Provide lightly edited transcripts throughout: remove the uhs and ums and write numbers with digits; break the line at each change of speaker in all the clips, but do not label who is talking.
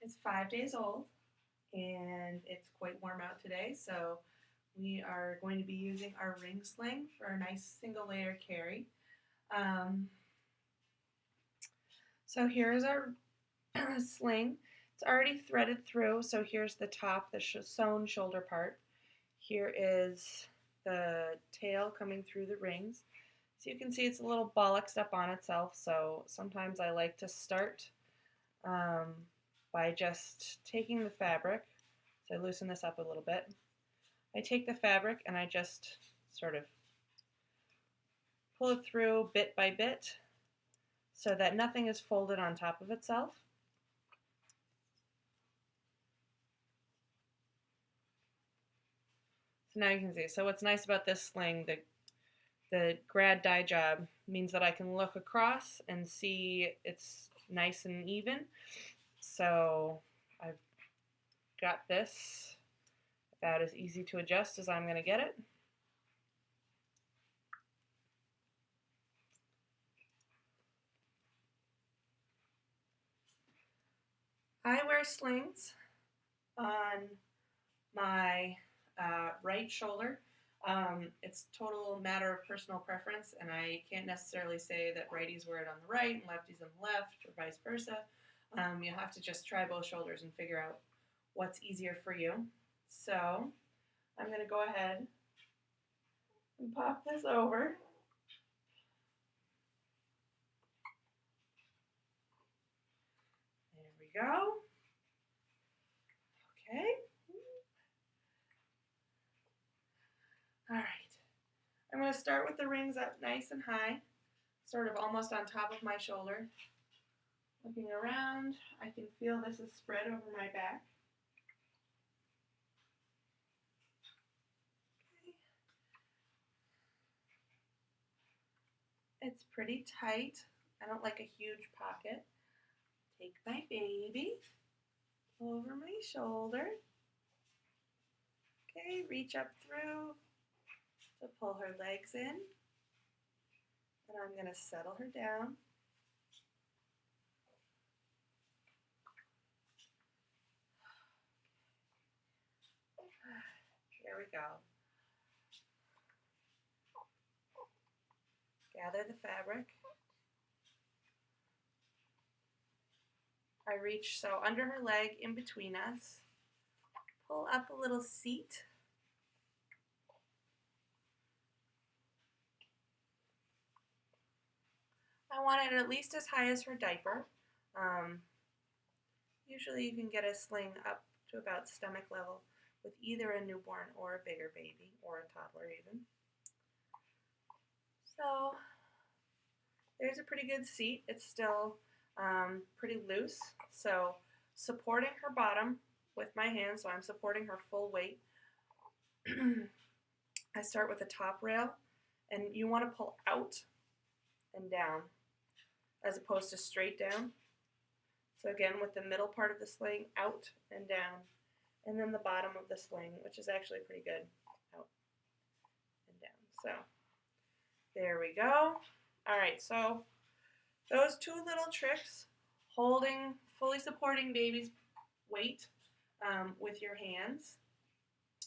It's 5 days old and it's quite warm out today, so we are going to be using our ring sling for a nice single layer carry. Um, so here's our sling. It's already threaded through, so here's the top, the sewn shoulder part. Here is the tail coming through the rings. So you can see it's a little bollocksed up on itself, so sometimes I like to start um, by just taking the fabric. So I loosen this up a little bit. I take the fabric and I just sort of pull it through bit by bit so that nothing is folded on top of itself. So now you can see. So what's nice about this sling, the grad dye job, means that I can look across and see it's nice and even. So I've got this about as easy to adjust as I'm going to get it. I wear slings on my right shoulder. It's total matter of personal preference, and I can't necessarily say that righties wear it on the right and lefties on the left, or vice versa. You'll have to just try both shoulders and figure out what's easier for you. So I'm going to go ahead and pop this over. There we go. Okay. All right. I'm going to start with the rings up nice and high, sort of almost on top of my shoulder. Looking around, I can feel this is spread over my back. Okay. It's pretty tight. I don't like a huge pocket. Take my baby over my shoulder. Okay, reach up through to pull her legs in. And I'm going to settle her down. There we go. Gather the fabric. I reach so under her leg, in between us. Pull up a little seat. I want it at least as high as her diaper. Usually you can get a sling up to about stomach level with either a newborn or a bigger baby, or a toddler even. So there's a pretty good seat. It's still pretty loose. So supporting her bottom with my hand, so I'm supporting her full weight. I start with the top rail, and you want to pull out and down as opposed to straight down. So again, with the middle part of the sling, out and down, and then the bottom of the sling, which is actually pretty good, out and down. So there we go. All right, so those two little tricks, holding, fully supporting baby's weight with your hands,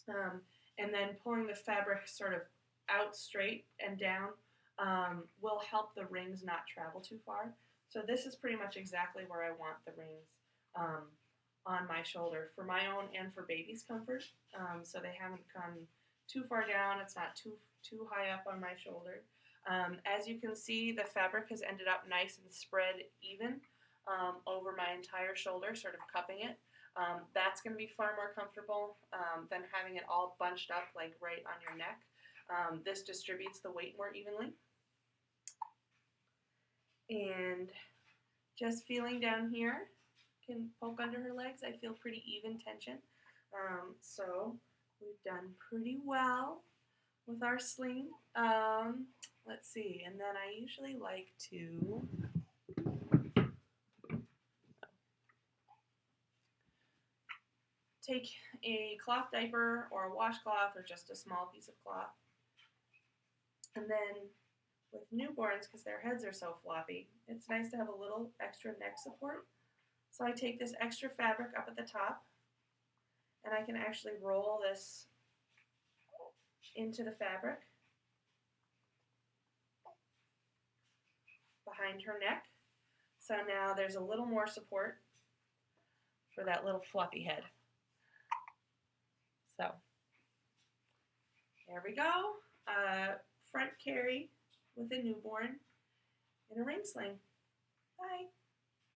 and then pulling the fabric sort of out straight and down will help the rings not travel too far. So this is pretty much exactly where I want the rings on my shoulder for my own and for baby's comfort. So they haven't come too far down. It's not too high up on my shoulder. As you can see, the fabric has ended up nice and spread even over my entire shoulder, sort of cupping it. That's going to be far more comfortable than having it all bunched up like right on your neck. This distributes the weight more evenly. And just feeling down here, can poke under her legs. I feel pretty even tension. So we've done pretty well with our sling. Let's see, and then I usually like to take a cloth diaper or a washcloth or just a small piece of cloth. And then with newborns, because their heads are so floppy, it's nice to have a little extra neck support. So I take this extra fabric up at the top, and I can actually roll this into the fabric behind her neck. So now there's a little more support for that little floppy head. So there we go. Front carry with a newborn in a ring sling. Bye.